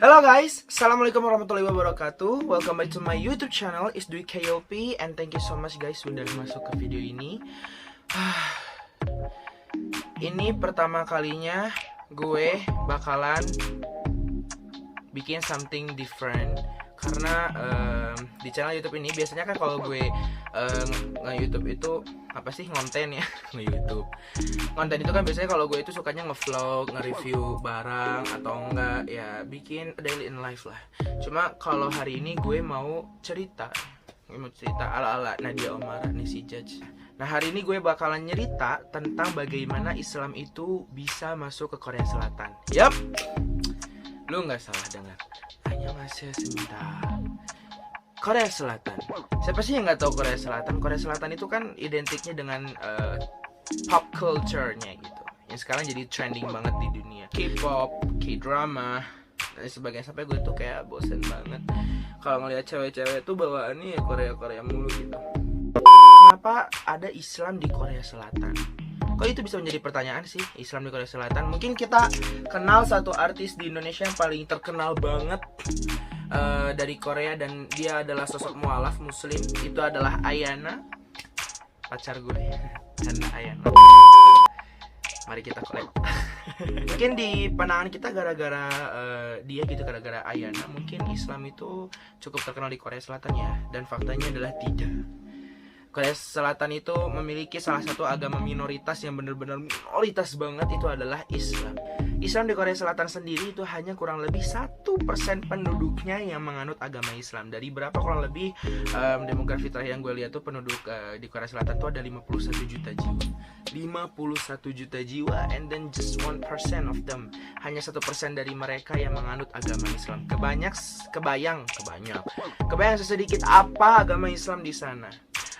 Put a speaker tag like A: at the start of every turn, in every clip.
A: Hello guys, Assalamualaikum warahmatullahi wabarakatuh. Welcome back to my YouTube channel, It's Dwi KOP. And thank you so much guys sudah masuk ke video ini. Ini pertama kalinya gue bakalan bikin something different. Karena di channel YouTube ini biasanya kan kalau gue nge-YouTube itu apa sih, ngonten ya. Nge-YouTube konten itu kan biasanya kalau gue itu sukanya nge-vlog, nge-review barang atau enggak ya bikin daily in life lah. Cuma kalau hari ini gue mau cerita ala-ala Nadia Oomara nih si Judge. Nah hari ini gue bakalan nyerita tentang bagaimana Islam itu bisa masuk ke Korea Selatan. Yap, lu nggak salah dengar. Annyeonghaseyo sebentar. Korea Selatan. Siapa sih yang nggak tahu Korea Selatan? Korea Selatan itu kan identiknya dengan pop culture-nya gitu. Yang sekarang jadi trending banget di dunia. K-pop, K-drama, dan sebagainya. Sampai gue tuh kayak bosen banget kalau ngeliat cewek-cewek tuh bawaannya ya Korea-Korea mulu gitu. Kenapa ada Islam di Korea Selatan? Kok itu bisa menjadi pertanyaan sih, Islam di Korea Selatan? Mungkin kita kenal satu artis di Indonesia yang paling terkenal banget dari Korea, dan dia adalah sosok mualaf muslim. Itu adalah Ayana, pacar gue. Ayana. Mari kita collab. Mungkin di pandangan kita gara-gara dia gitu, gara-gara Ayana mungkin Islam itu cukup terkenal di Korea Selatan ya. Dan faktanya adalah tidak. Korea Selatan itu memiliki salah satu agama minoritas yang benar-benar minoritas banget, itu adalah Islam. Islam di Korea Selatan sendiri itu hanya kurang lebih 1% penduduknya yang menganut agama Islam. Dari berapa kurang lebih demografi terakhir yang gue lihat tuh penduduk di Korea Selatan tuh ada 51 juta jiwa. 51 juta jiwa, and then just 1% of them, hanya 1% dari mereka yang menganut agama Islam. Kebayang sesedikit apa agama Islam di sana.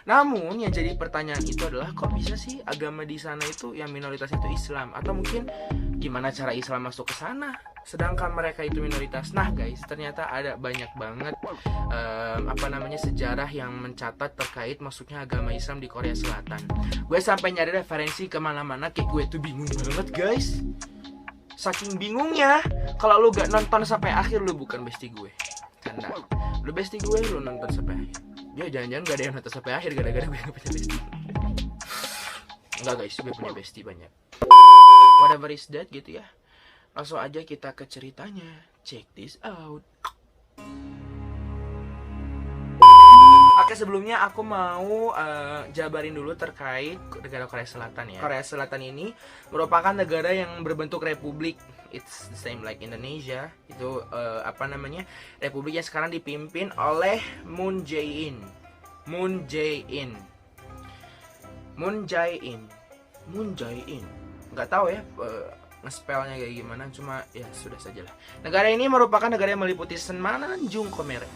A: Namun yang jadi pertanyaan itu adalah, kok bisa sih agama di sana itu yang minoritas itu Islam? Atau mungkin gimana cara Islam masuk ke sana sedangkan mereka itu minoritas? Nah guys, ternyata ada banyak banget sejarah yang mencatat terkait masuknya agama Islam di Korea Selatan. Gue sampai nyari referensi kemana-mana, kayak gue tuh bingung banget guys. Saking bingungnya, kalau lu gak nonton sampai akhir, lu bukan bestie gue. Karena lu bestie gue, lu nonton sampai akhir. Ya jangan-jangan gak ada yang nonton sampai akhir gara-gara gue gak punya bestie. Enggak guys, gue punya bestie banyak. Whatever is that gitu ya. Langsung aja kita ke ceritanya. Check this out. Oke, sebelumnya aku mau jabarin dulu terkait negara Korea Selatan ya. Korea Selatan ini merupakan negara yang berbentuk republik. It's the same like Indonesia. Itu republik yang sekarang dipimpin oleh Moon Jae-in. Nggak tahu ya nge-spellnya kayak gimana, cuma ya sudah sajalah. Negara ini merupakan negara yang meliputi semenanjung Korea.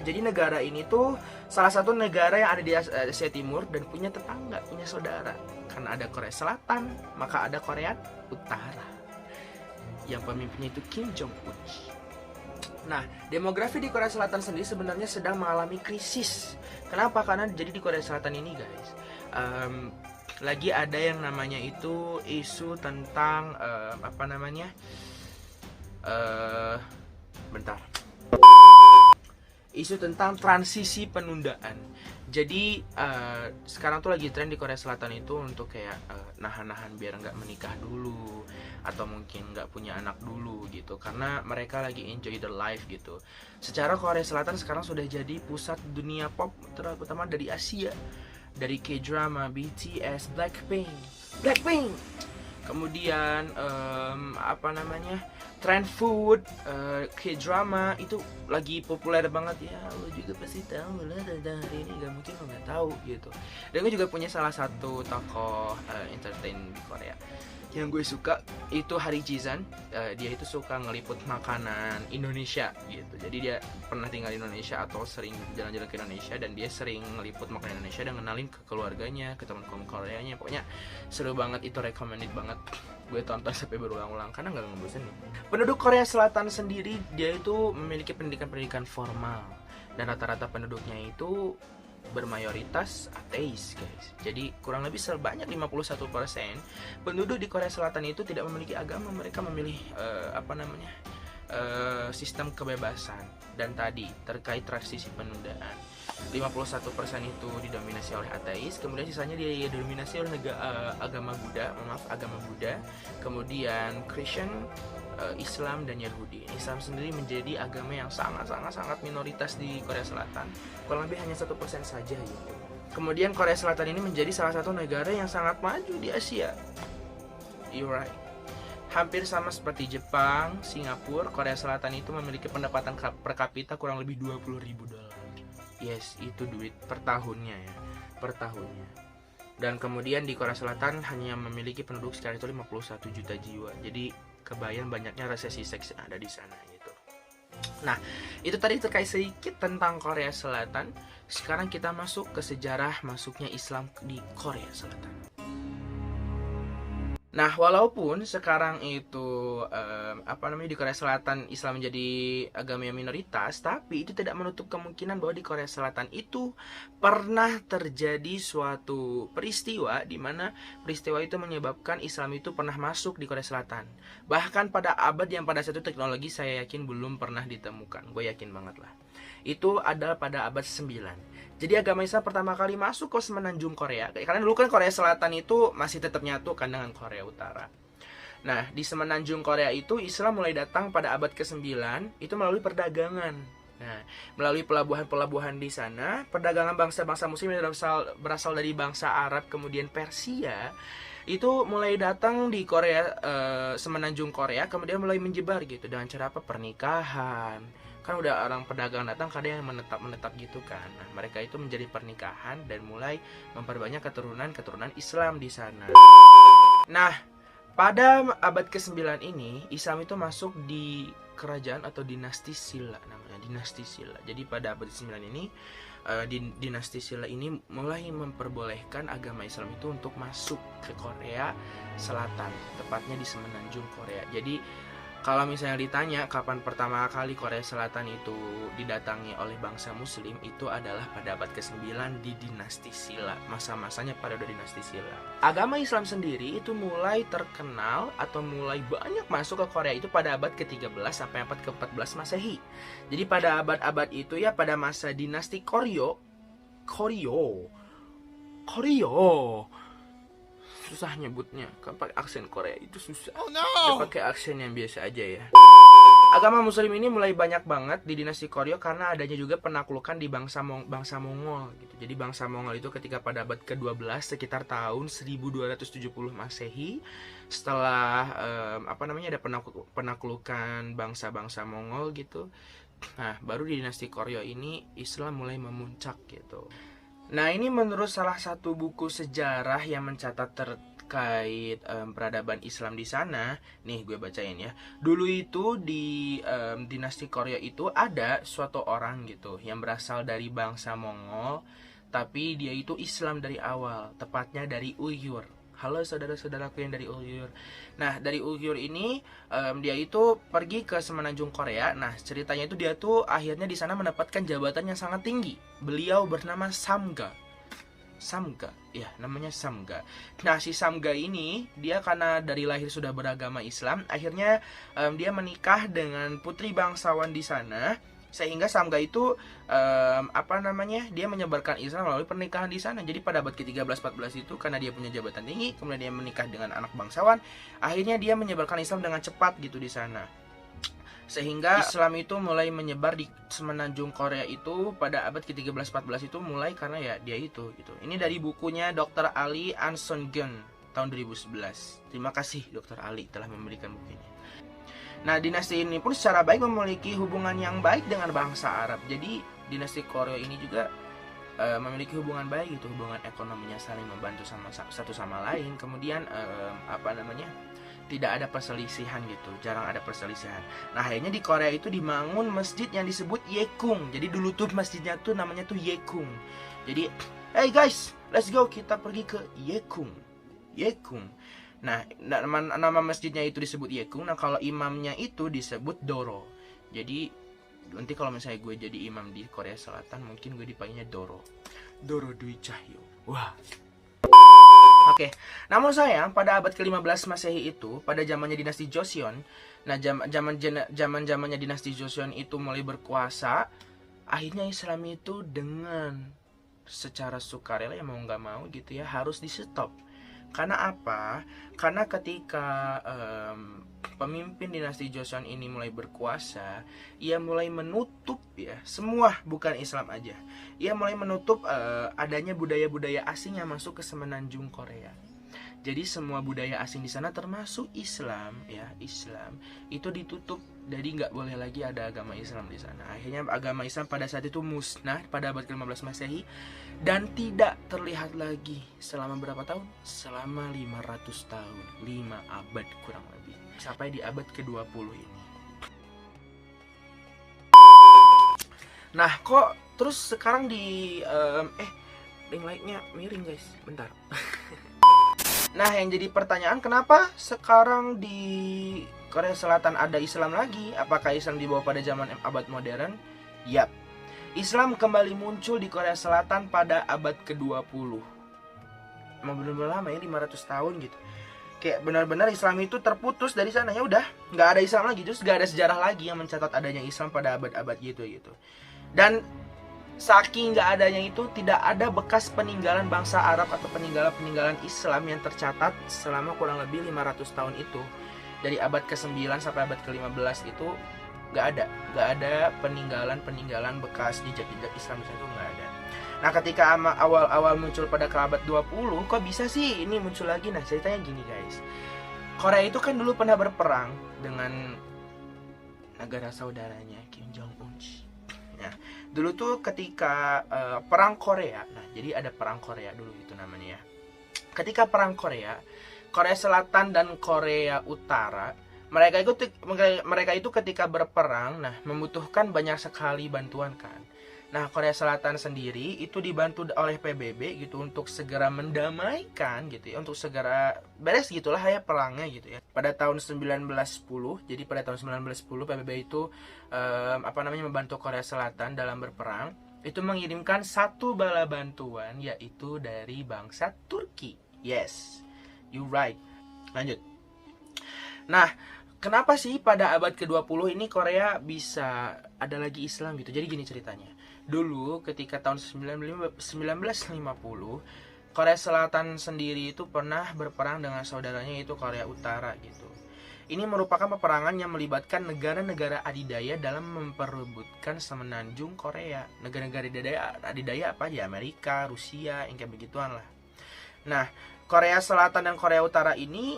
A: Jadi negara ini tuh salah satu negara yang ada di Asia Timur dan punya tetangga, punya saudara. Karena ada Korea Selatan, maka ada Korea Utara yang pemimpinnya itu Kim Jong-un. Nah, demografi di Korea Selatan sendiri sebenarnya sedang mengalami krisis. Kenapa? Karena jadi di Korea Selatan ini guys, lagi ada yang namanya itu isu tentang isu tentang transisi penundaan. Jadi sekarang tuh lagi tren di Korea Selatan itu untuk kayak nahan-nahan biar nggak menikah dulu, atau mungkin nggak punya anak dulu gitu, karena mereka lagi enjoy the life gitu. Secara Korea Selatan sekarang sudah jadi pusat dunia pop, terutama dari Asia. Dari K-drama, BTS, Blackpink. Kemudian trend food, K-drama itu lagi populer banget ya. Lo juga pasti tahu lah, hari ini gak mungkin lo gak tahu gitu. Dan gue juga punya salah satu tokoh entertain di Korea yang gue suka, itu Hari Jizan. Dia itu suka ngeliput makanan Indonesia gitu. Jadi dia pernah tinggal di Indonesia atau sering jalan-jalan ke Indonesia, dan dia sering ngeliput makanan Indonesia dan kenalin ke keluarganya, ke teman-teman Koreanya. Pokoknya seru banget, itu recommended banget. Gue tonton sampai berulang-ulang karena gak ngebosenin. Penduduk Korea Selatan sendiri dia itu memiliki pendidikan formal, dan rata-rata penduduknya itu bermayoritas ateis, guys. Jadi kurang lebih sebanyak 51% penduduk di Korea Selatan itu tidak memiliki agama. Mereka memilih sistem kebebasan. Dan tadi terkait transisi penundaan, 51% itu didominasi oleh ateis, kemudian sisanya didominasi oleh agama Buddha, kemudian Christian, Islam dan Yahudi. Islam sendiri menjadi agama yang sangat minoritas di Korea Selatan, kurang lebih hanya 1% saja gitu. Kemudian Korea Selatan ini menjadi salah satu negara yang sangat maju di Asia. You're right. Hampir sama seperti Jepang, Singapura, Korea Selatan itu memiliki pendapatan per kapita kurang lebih $20.000. Yes, itu duit per tahunnya ya, per tahunnya. Dan kemudian di Korea Selatan hanya memiliki penduduk sekitar itu 51 juta jiwa. Jadi kebayang banyaknya resesi seks yang ada di sana gitu. Nah, itu tadi terkait sedikit tentang Korea Selatan. Sekarang kita masuk ke sejarah masuknya Islam di Korea Selatan. Nah, walaupun sekarang itu di Korea Selatan Islam menjadi agama yang minoritas, tapi itu tidak menutup kemungkinan bahwa di Korea Selatan itu pernah terjadi suatu peristiwa di mana peristiwa itu menyebabkan Islam itu pernah masuk di Korea Selatan. Bahkan pada abad yang pada saat itu teknologi saya yakin belum pernah ditemukan. Gue yakin banget lah. Itu adalah pada abad 9. Jadi agama Islam pertama kali masuk ke semenanjung Korea. Karena dulu kan Korea Selatan itu masih tetap nyatu kan dengan Korea Utara. Nah, di semenanjung Korea itu Islam mulai datang pada abad ke-9 itu melalui perdagangan. Nah, melalui pelabuhan-pelabuhan di sana, perdagangan bangsa-bangsa muslim yang berasal dari bangsa Arab kemudian Persia itu mulai datang di Korea, semenanjung Korea, kemudian mulai menyebar gitu dengan cara apa? Pernikahan. Kan udah orang pedagang datang, kadang yang menetap gitu kan. Nah, mereka itu menjadi pernikahan dan mulai memperbanyak keturunan Islam di sana. Nah, pada abad ke-9 ini Islam itu masuk di kerajaan atau dinasti Silla, namanya dinasti Silla. Jadi pada abad ke-9 ini dinasti Silla ini mulai memperbolehkan agama Islam itu untuk masuk ke Korea Selatan, tepatnya di semenanjung Korea. Jadi kalau misalnya ditanya kapan pertama kali Korea Selatan itu didatangi oleh bangsa muslim, itu adalah pada abad ke-9 di dinasti Silla, masa-masanya periode dinasti Silla. Agama Islam sendiri itu mulai terkenal atau mulai banyak masuk ke Korea itu pada abad ke-13 sampai abad ke-14 Masehi. Jadi pada abad-abad itu ya, pada masa dinasti Koryo, susah nyebutnya, kan pakai aksen Korea itu susah. Oh no. Ya, pakai aksen yang biasa aja ya. Agama muslim ini mulai banyak banget di dinasti Koryo karena adanya juga penaklukan di bangsa Mongol gitu. Jadi bangsa Mongol itu ketika pada abad ke-12 sekitar tahun 1270 Masehi, setelah ada penaklukan bangsa-bangsa Mongol gitu. Nah, baru di dinasti Koryo ini Islam mulai memuncak gitu. Nah, ini menurut salah satu buku sejarah yang mencatat terkait peradaban Islam di sana. Nih, gue bacain ya. Dulu itu di dinasti Koryo itu ada suatu orang gitu yang berasal dari bangsa Mongol, tapi dia itu Islam dari awal, tepatnya dari Uyghur. Halo saudara-saudaraku yang dari Uyghur. Nah, dari Uyghur ini dia itu pergi ke semenanjung Korea. Nah, ceritanya itu dia tuh akhirnya di sana mendapatkan jabatan yang sangat tinggi. Beliau bernama Samga, ya namanya Samga. Nah, si Samga ini dia karena dari lahir sudah beragama Islam, akhirnya dia menikah dengan putri bangsawan di sana. Sehingga Samga itu dia menyebarkan Islam melalui pernikahan di sana. Jadi pada abad ke-13-14 itu karena dia punya jabatan tinggi, kemudian dia menikah dengan anak bangsawan, akhirnya dia menyebarkan Islam dengan cepat gitu di sana. Sehingga Islam itu mulai menyebar di semenanjung Korea itu pada abad ke-13-14 itu mulai karena ya dia itu gitu. Ini dari bukunya Dr. Ali Ansongen tahun 2011. Terima kasih Dr. Ali telah memberikan buku ini. Nah, dinasti ini pun secara baik memiliki hubungan yang baik dengan bangsa Arab. Jadi dinasti Koryo ini juga memiliki hubungan baik gitu, hubungan ekonominya saling membantu satu sama lain. Kemudian tidak ada perselisihan gitu, jarang ada perselisihan. Nah, akhirnya di Korea itu dibangun masjid yang disebut Yekung. Jadi dulu tuh masjidnya tuh namanya tuh Yekung. Jadi, hey guys, let's go, kita pergi ke Yekung. Nah, nama masjidnya itu disebut Yekung. Nah, kalau imamnya itu disebut Doro. Jadi Nanti kalau misalnya gue jadi imam di Korea Selatan, mungkin gue dipanggilnya Doro Dwi Cahyo. Wah. Oke, namun sayang pada abad ke-15 Masehi itu, pada zamannya dinasti Joseon, nah zamannya dinasti Joseon itu mulai berkuasa, akhirnya Islam itu dengan secara sukarela ya mau nggak mau gitu ya harus di stop. Karena apa? Karena ketika pemimpin dinasti Joseon ini mulai berkuasa, ia mulai menutup ya semua, bukan Islam aja. Ia mulai menutup adanya budaya-budaya asing yang masuk ke semenanjung Korea. Jadi semua budaya asing di sana termasuk Islam ya, Islam itu ditutup. Jadi nggak boleh lagi ada agama Islam di sana. Akhirnya agama Islam pada saat itu musnah pada abad ke-15 Masehi dan tidak terlihat lagi selama berapa tahun? Selama 500 tahun, 5 abad kurang lebih. Sampai di abad ke-20 ini. Nah, kok terus sekarang di ring lightnya miring guys, bentar. Nah, yang jadi pertanyaan, kenapa sekarang di Korea Selatan ada Islam lagi? Apakah Islam dibawa pada zaman abad modern? Yap, Islam kembali muncul di Korea Selatan pada abad ke-20. Emang bener-bener lama ya, 500 tahun gitu. Kayak benar-benar Islam itu terputus dari sana, ya udah, nggak ada Islam lagi, terus nggak ada sejarah lagi yang mencatat adanya Islam pada abad-abad gitu. Dan saking nggak adanya itu, tidak ada bekas peninggalan bangsa Arab atau peninggalan Islam yang tercatat selama kurang lebih 500 tahun itu. Dari abad ke-9 sampai abad ke-15 itu nggak ada peninggalan bekas jejak-jejak Islam itu nggak ada. Nah, ketika awal-awal muncul pada ke abad 20, kok bisa sih ini muncul lagi? Nah, ceritanya gini guys. Korea itu kan dulu pernah berperang dengan negara saudaranya Kim Jong Un. Nah, dulu tuh ketika perang Korea, nah jadi ada perang Korea dulu itu namanya ya. Ketika perang Korea Selatan dan Korea Utara, mereka itu ketika berperang, nah membutuhkan banyak sekali bantuan kan. Nah, Korea Selatan sendiri itu dibantu oleh PBB gitu untuk segera mendamaikan gitu ya, untuk segera beres gitulah ya perangnya gitu ya. Pada tahun 1910, jadi pada tahun 1910 PBB itu membantu Korea Selatan dalam berperang, itu mengirimkan satu bala bantuan yaitu dari bangsa Turki. Yes, you right. Lanjut. Nah, kenapa sih pada abad ke-20 ini Korea bisa ada lagi Islam gitu? Jadi gini ceritanya. Dulu ketika tahun 1950, Korea Selatan sendiri itu pernah berperang dengan saudaranya yaitu Korea Utara gitu. Ini merupakan peperangan yang melibatkan negara-negara adidaya dalam memperebutkan semenanjung Korea. Negara-negara adidaya apa aja? Amerika, Rusia, yang kayak begituan lah. Nah, Korea Selatan dan Korea Utara ini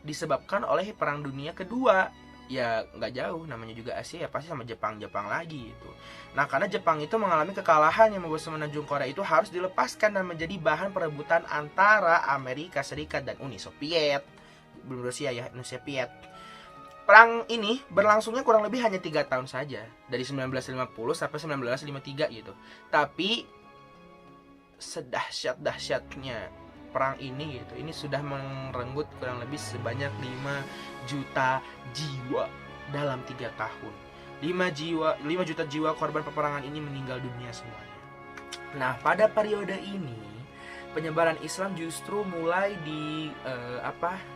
A: disebabkan oleh Perang Dunia Kedua. Ya nggak jauh, namanya juga Asia ya pasti sama Jepang lagi gitu. Nah, karena Jepang itu mengalami kekalahan yang membuat semenanjung Korea itu harus dilepaskan dan menjadi bahan perebutan antara Amerika Serikat dan Uni Soviet. Belum Rusia ya, Uni Soviet. Perang ini berlangsungnya kurang lebih hanya 3 tahun saja, dari 1950 sampai 1953 gitu. Tapi sedahsyat-dahsyatnya perang ini gitu, ini sudah merenggut kurang lebih sebanyak 5 juta jiwa dalam 3 tahun. 5 juta jiwa korban peperangan ini meninggal dunia semuanya. Nah, pada periode ini penyebaran Islam justru mulai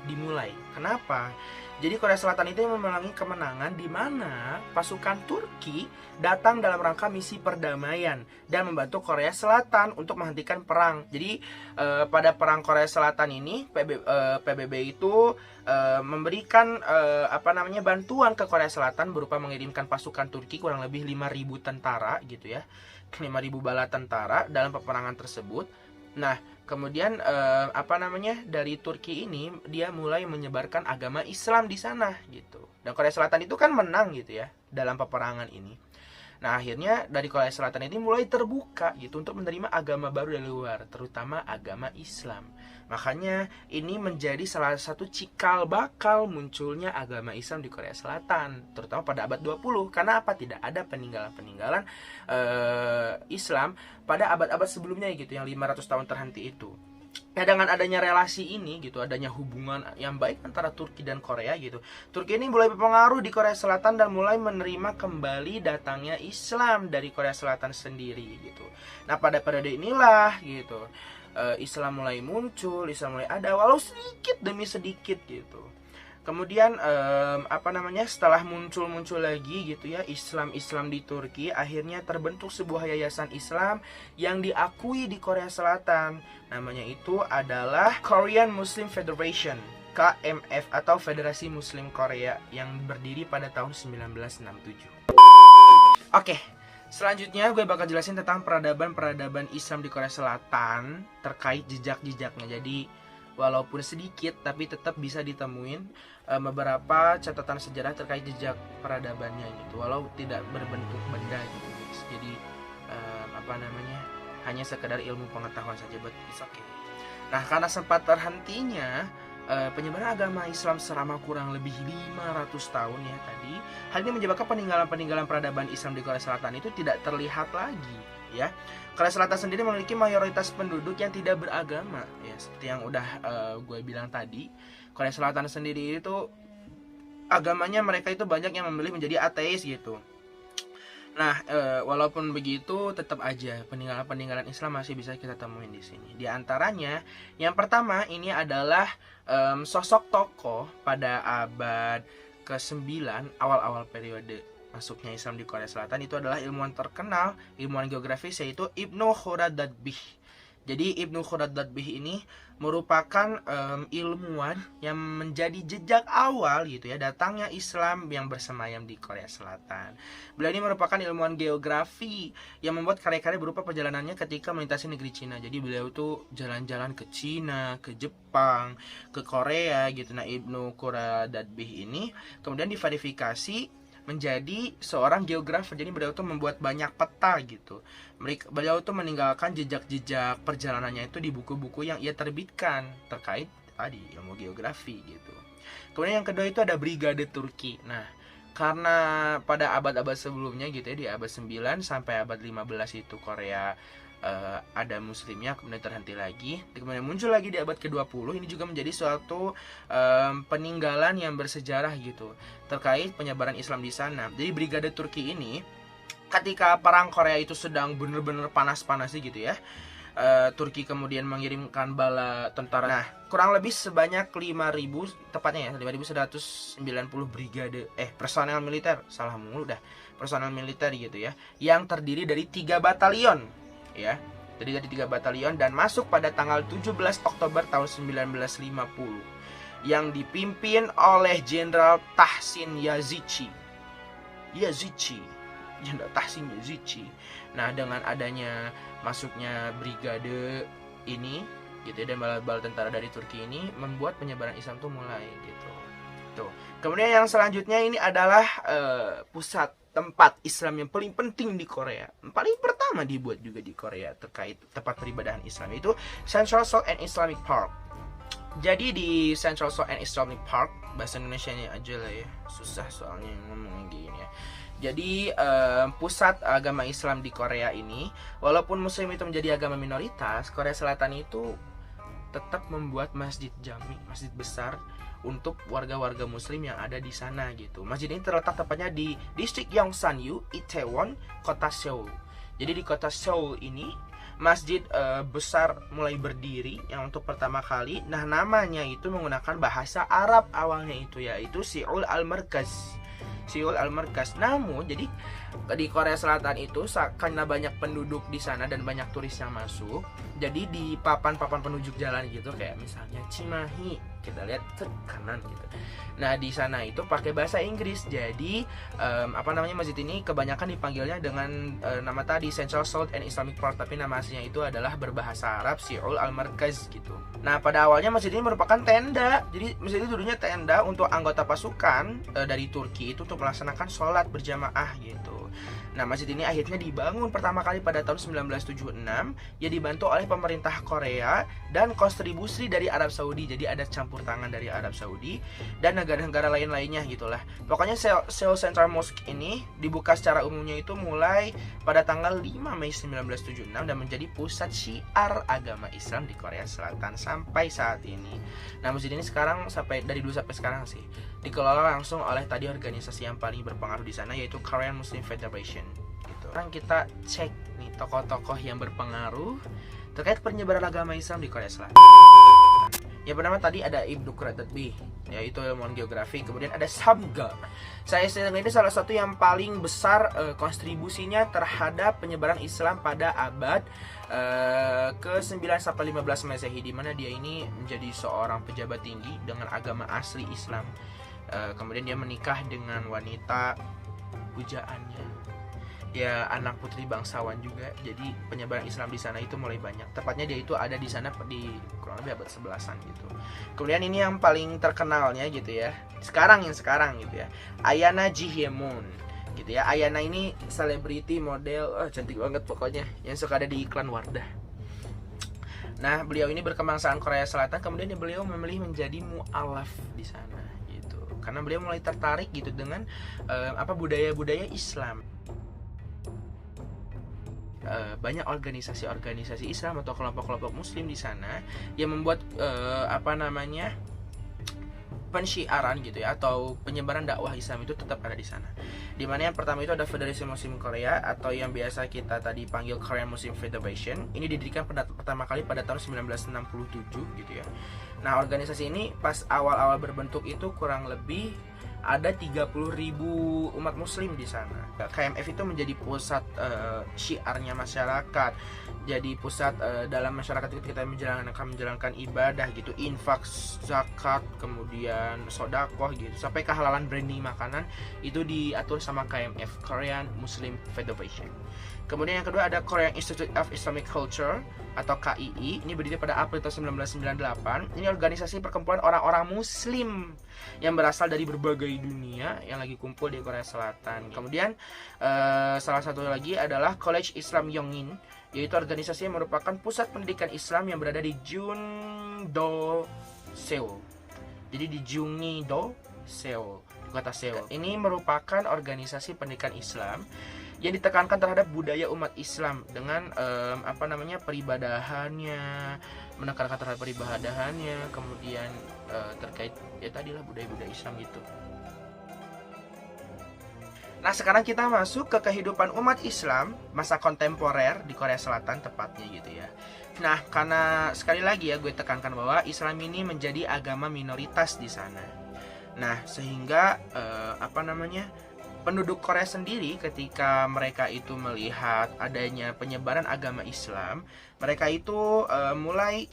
A: dimulai. Kenapa? Jadi Korea Selatan itu memenangi kemenangan di mana pasukan Turki datang dalam rangka misi perdamaian dan membantu Korea Selatan untuk menghentikan perang. Jadi pada perang Korea Selatan ini PBB itu memberikan bantuan ke Korea Selatan berupa mengirimkan pasukan Turki kurang lebih 5.000 tentara gitu ya. 5.000 bala tentara dalam peperangan tersebut. Nah, kemudian dari Turki ini dia mulai menyebarkan agama Islam di sana gitu. Dan Korea Selatan itu kan menang gitu ya dalam peperangan ini. Nah, akhirnya dari Korea Selatan ini mulai terbuka gitu untuk menerima agama baru dari luar, terutama agama Islam. Makanya ini menjadi salah satu cikal bakal munculnya agama Islam di Korea Selatan, terutama pada abad 20. Karena apa? Tidak ada peninggalan Islam pada abad-abad sebelumnya gitu, yang 500 tahun terhenti itu. Ya dengan adanya relasi ini gitu, adanya hubungan yang baik antara Turki dan Korea gitu, Turki ini mulai berpengaruh di Korea Selatan dan mulai menerima kembali datangnya Islam dari Korea Selatan sendiri gitu. Nah pada periode inilah gitu, Islam mulai muncul, Islam mulai ada, walau sedikit demi sedikit gitu. Kemudian setelah muncul lagi gitu ya Islam di Turki, akhirnya terbentuk sebuah yayasan Islam yang diakui di Korea Selatan. Namanya itu adalah Korean Muslim Federation, KMF atau Federasi Muslim Korea, yang berdiri pada tahun 1967. Oke, selanjutnya gue bakal jelasin tentang peradaban Islam di Korea Selatan terkait jejak-jejaknya. Jadi walaupun sedikit tapi tetap bisa ditemuin beberapa catatan sejarah terkait jejak peradabannya gitu, walau tidak berbentuk benda gitu guys. Jadi hanya sekedar ilmu pengetahuan saja, but it's okay. Nah karena sempat terhentinya penyebaran agama Islam selama kurang lebih 500 tahun ya tadi, hal ini menyebabkan peninggalan peradaban Islam di Korea Selatan itu tidak terlihat lagi ya. Korea Selatan sendiri memiliki mayoritas penduduk yang tidak beragama ya, seperti yang udah gue bilang tadi. Korea Selatan sendiri itu agamanya mereka itu banyak yang memilih menjadi ateis gitu. Nah, walaupun begitu tetap aja peninggalan Islam masih bisa kita temuin di sini. Di antaranya yang pertama ini adalah sosok tokoh pada abad ke-9 awal-awal periode masuknya Islam di Korea Selatan, itu adalah ilmuwan terkenal, ilmuwan geografis, yaitu Ibnu Khordadbeh. Jadi Ibnu Khordadbeh ini merupakan ilmuwan yang menjadi jejak awal gitu ya datangnya Islam yang bersemayam di Korea Selatan. Beliau ini merupakan ilmuwan geografi yang membuat karya-karya berupa perjalanannya ketika melintasi negeri Cina. Jadi beliau tuh jalan-jalan ke Cina, ke Jepang, ke Korea gitu. Nah Ibnu Khordadbeh ini kemudian diverifikasi menjadi seorang geografer. Jadi beliau tuh membuat banyak peta gitu. Beliau tuh meninggalkan jejak-jejak perjalanannya itu di buku-buku yang ia terbitkan terkait tadi ilmu geografi gitu. Kemudian yang kedua itu ada Brigade Turki. Nah, karena pada abad-abad sebelumnya gitu ya, di abad 9 sampai abad 15 itu Korea ada muslimnya, kemudian terhenti lagi, kemudian muncul lagi di abad ke-20. Ini juga menjadi suatu peninggalan yang bersejarah gitu terkait penyebaran Islam di sana. Jadi Brigade Turki ini ketika perang Korea itu sedang bener-bener panas-panasnya gitu ya, Turki kemudian mengirimkan bala tentara. Nah, kurang lebih sebanyak 5.000, tepatnya ya 5.190 brigade personel militer, salah mulu dah, personel militer gitu ya, yang terdiri dari 3 batalion ya. Jadi dari 3 batalion dan masuk pada tanggal 17 Oktober tahun 1950 yang dipimpin oleh Jenderal Tahsin Yazici. Jenderal Tahsin Yazici. Nah, dengan adanya masuknya brigade ini gitu ya, dan bala-bala tentara dari Turki ini membuat penyebaran Islam tuh mulai gitu. Tuh. Kemudian yang selanjutnya ini adalah pusat tempat Islam yang paling penting di Korea. Paling pertama dibuat juga di Korea terkait tempat peribadahan Islam, itu Central Seoul and Islamic Park. Jadi di Central Seoul and Islamic Park, bahasa Indonesianya aja lah ya, susah soalnya ngomongnya gini ya. Jadi pusat agama Islam di Korea ini, walaupun Muslim itu menjadi agama minoritas, Korea Selatan itu tetap membuat masjid jami, masjid besar untuk warga-warga Muslim yang ada di sana gitu. Masjid ini terletak tepatnya di distrik Yongsan-yu, Itaewon, kota Seoul. Jadi di kota Seoul ini masjid besar mulai berdiri yang untuk pertama kali. Nah, namanya itu menggunakan bahasa Arab awalnya itu, yaitu Seoul Al-Markaz. Seoul Al-Markaz. Namun jadi di Korea Selatan itu karena banyak penduduk di sana dan banyak turis yang masuk, jadi di papan-papan penunjuk jalan gitu, kayak misalnya Cimahi, kita lihat ke kanan gitu. Nah di sana itu pakai bahasa Inggris. Jadi masjid ini kebanyakan dipanggilnya dengan nama tadi Central Seoul and Islamic Park, tapi nama aslinya itu adalah berbahasa Arab Seoul Al-Markaz gitu. Nah pada awalnya masjid ini merupakan tenda. Jadi masjid ini dulunya tenda untuk anggota pasukan dari Turki itu untuk melaksanakan sholat berjamaah gitu. Nah masjid ini akhirnya dibangun pertama kali pada tahun 1976. Ya dibantu oleh pemerintah Korea dan kontribusi dari Arab Saudi. Jadi ada campur campur tangan dari Arab Saudi dan negara-negara lain-lainnya gitulah. Pokoknya Seoul Central Mosque ini dibuka secara umumnya itu mulai pada tanggal 5 Mei 1976 dan menjadi pusat syiar agama Islam di Korea Selatan sampai saat ini. Nah, masjid ini sekarang dari dulu sampai sekarang sih dikelola langsung oleh tadi organisasi yang paling berpengaruh di sana, yaitu Korean Muslim Federation gitu. Sekarang kita cek nih tokoh-tokoh yang berpengaruh terkait penyebaran agama Islam di Korea Selatan. Yang pertama tadi ada Ibnu Qurtubi, yaitu ilmuwan geografi. Kemudian ada Samga. Saya sedang ini salah satu yang paling besar kontribusinya terhadap penyebaran Islam pada abad ke-9 sampai 15 Masehi, di mana dia ini menjadi seorang pejabat tinggi dengan agama asli Islam. Kemudian dia menikah dengan wanita pujaannya, ya anak putri bangsawan juga. Jadi penyebaran Islam di sana itu mulai banyak. Tepatnya dia itu ada di sana di kurang lebih abad 11-an gitu. Kemudian ini yang paling terkenalnya gitu ya. Sekarang gitu ya. Ayana Ji-hyeon gitu ya. Ayana ini selebriti model, cantik banget pokoknya, yang suka ada di iklan Wardah. Nah, beliau ini berkebangsaan Korea Selatan, kemudian beliau memilih menjadi mu'alaf di sana gitu. Karena beliau mulai tertarik gitu dengan budaya-budaya Islam. Banyak organisasi-organisasi Islam atau kelompok-kelompok Muslim di sana yang membuat pensyiaran gitu ya, atau penyebaran dakwah Islam itu tetap ada di sana. Dimana yang pertama itu ada Federasi Muslim Korea atau yang biasa kita tadi panggil Korean Muslim Federation. Ini didirikan pertama kali pada tahun 1967 gitu ya. Nah, organisasi ini pas awal-awal berbentuk itu kurang lebih ada 30.000 umat muslim di sana. KMF itu menjadi pusat syiarnya masyarakat, jadi pusat dalam masyarakat itu kita menjalankan ibadah gitu, infak, zakat, kemudian sodakoh gitu, sampai kehalalan branding makanan itu diatur sama KMF, Korean Muslim Federation. Kemudian yang kedua ada Korean Institute of Islamic Culture atau KII. Ini berdiri pada April tahun 1998. Ini organisasi perkumpulan orang-orang Muslim yang berasal dari berbagai dunia yang lagi kumpul di Korea Selatan. Kemudian salah satu lagi adalah College Islam Yongin, yaitu organisasi yang merupakan pusat pendidikan Islam yang berada di Jungdo, Seoul. Jadi di Jungdo, Seoul, kota Seoul. Ini merupakan organisasi pendidikan Islam yang ditekankan terhadap budaya umat Islam dengan peribadahannya, menekankan terhadap peribadahannya, kemudian terkait ya tadilah budaya-budaya Islam gitu. Nah, sekarang kita masuk ke kehidupan umat Islam masa kontemporer di Korea Selatan tepatnya gitu ya. Nah, karena sekali lagi ya gue tekankan bahwa Islam ini menjadi agama minoritas di sana. Nah, sehingga penduduk Korea sendiri ketika mereka itu melihat adanya penyebaran agama Islam, mereka itu mulai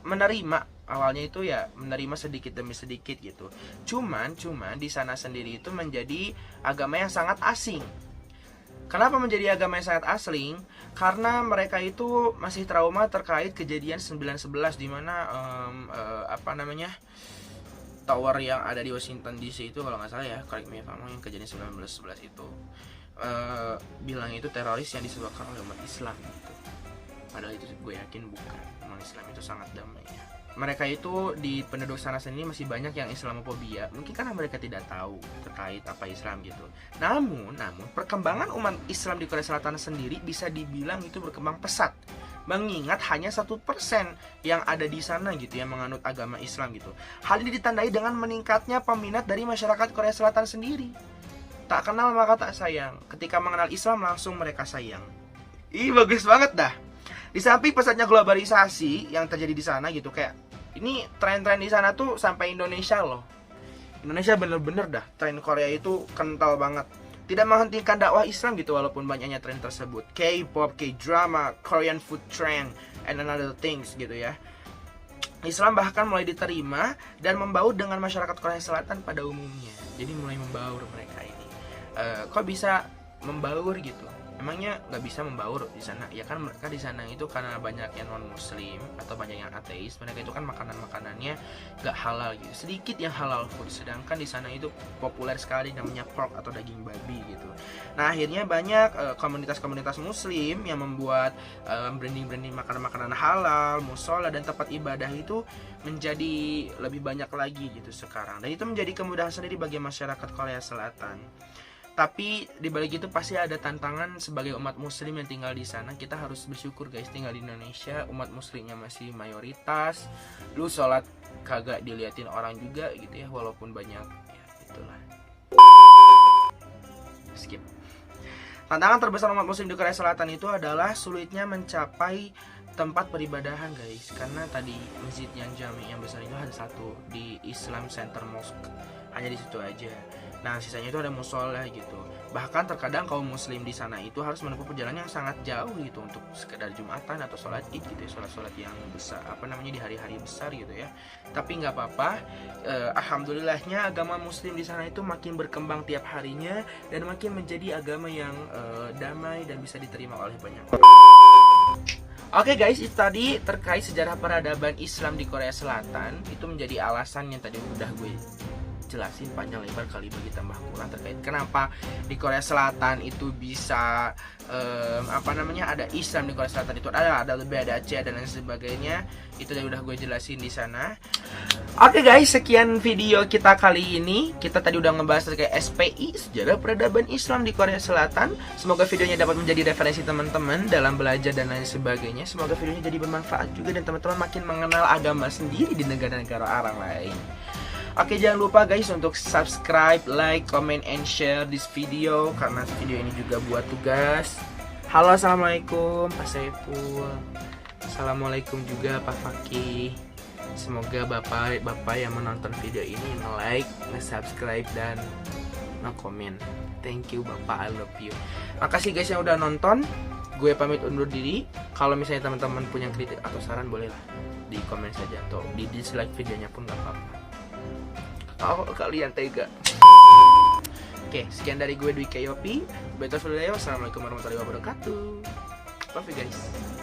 A: menerima, awalnya itu ya menerima sedikit demi sedikit gitu. Cuman di sana sendiri itu menjadi agama yang sangat asing. Kenapa menjadi agama yang sangat asing? Karena mereka itu masih trauma terkait kejadian 9/11 di mana tower yang ada di Washington DC itu, kalau nggak salah ya, correct me if I'm wrong, yang kejadian 1911 itu bilang itu teroris yang disebabkan oleh umat Islam gitu. Padahal itu gue yakin bukan. Umat Islam itu sangat damai ya. Mereka itu di penduduk sana sendiri masih banyak yang Islamophobia, mungkin karena mereka tidak tahu terkait apa Islam gitu. Namun perkembangan umat Islam di Korea Selatan sendiri bisa dibilang itu berkembang pesat, mengingat hanya 1% yang ada di sana gitu yang menganut agama Islam gitu. Hal ini ditandai dengan meningkatnya peminat dari masyarakat Korea Selatan sendiri. Tak kenal maka tak sayang. Ketika mengenal Islam langsung mereka sayang. Ih, bagus banget dah. Di samping pesatnya globalisasi yang terjadi di sana gitu, kayak ini tren-tren di sana tuh sampai Indonesia loh. Indonesia bener-bener dah tren Korea itu kental banget. Tidak menghentikan dakwah Islam gitu walaupun banyaknya tren tersebut. K-pop, K-drama, Korean food trend, and another things gitu ya. Islam bahkan mulai diterima dan membaur dengan masyarakat Korea Selatan pada umumnya. Jadi mulai membaur mereka ini. Kok bisa membaur gitu? emangnya nggak bisa membaur di sana? Ya kan mereka di sana itu karena banyak yang non muslim atau banyak yang ateis, mereka itu kan makanannya nggak halal gitu, sedikit yang halal food, sedangkan di sana itu populer sekali namanya pork atau daging babi gitu. Nah akhirnya banyak komunitas-komunitas muslim yang membuat branding-branding makanan-makanan halal, musola dan tempat ibadah itu menjadi lebih banyak lagi gitu sekarang, dan itu menjadi kemudahan sendiri bagi masyarakat Korea Selatan. Tapi di balik itu pasti ada tantangan sebagai umat muslim yang tinggal di sana. Kita harus bersyukur guys, tinggal di Indonesia umat muslimnya masih mayoritas. Lu sholat kagak diliatin orang juga gitu ya, walaupun banyak ya itulah. Skip. Tantangan terbesar umat muslim di Korea Selatan itu adalah sulitnya mencapai tempat peribadahan guys, karena tadi masjid yang jami yang besar itu ada satu di Islam Center Mosque, hanya di situ aja. Nah sisanya itu ada musola gitu. Bahkan terkadang kaum muslim di sana itu harus menempuh perjalanan yang sangat jauh gitu untuk sekedar jumatan atau sholat id gitu ya, sholat yang besar di hari-hari besar gitu ya. Tapi nggak apa-apa, alhamdulillahnya agama muslim di sana itu makin berkembang tiap harinya dan makin menjadi agama yang damai dan bisa diterima oleh banyak orang. Oke guys, itu tadi terkait sejarah peradaban Islam di Korea Selatan. Itu menjadi alasan yang tadi udah gue jelasin panjang lebar kali bagi tambah kurang terkait kenapa di Korea Selatan itu bisa ada Islam di Korea Selatan itu ada lebih ada Aceh dan lain sebagainya. Itu udah gue jelasin di sana. Oke guys, sekian video kita kali ini. Kita tadi udah ngebahas terkait SPI, sejarah peradaban Islam di Korea Selatan. Semoga videonya dapat menjadi referensi teman-teman dalam belajar dan lain sebagainya. Semoga videonya jadi bermanfaat juga dan teman-teman makin mengenal agama sendiri di negara-negara orang lain. Oke, jangan lupa guys untuk subscribe, like, comment, and share this video karena video ini juga buat tugas. Halo, assalamualaikum Pak Saiful. Assalamualaikum juga Pak Fakih. Semoga bapak yang menonton video ini nge-like, nge-subscribe, dan nge-comment. Thank you Bapak, I love you. Makasih guys yang udah nonton. Gue pamit undur diri. Kalau misalnya teman-teman punya kritik atau saran, bolehlah di komen saja atau di dislike videonya pun gak apa-apa. Oh, kalian tega. Oke, sekian dari gue Dwi Kayopi. Assalamualaikum warahmatullahi wabarakatuh. Love you guys.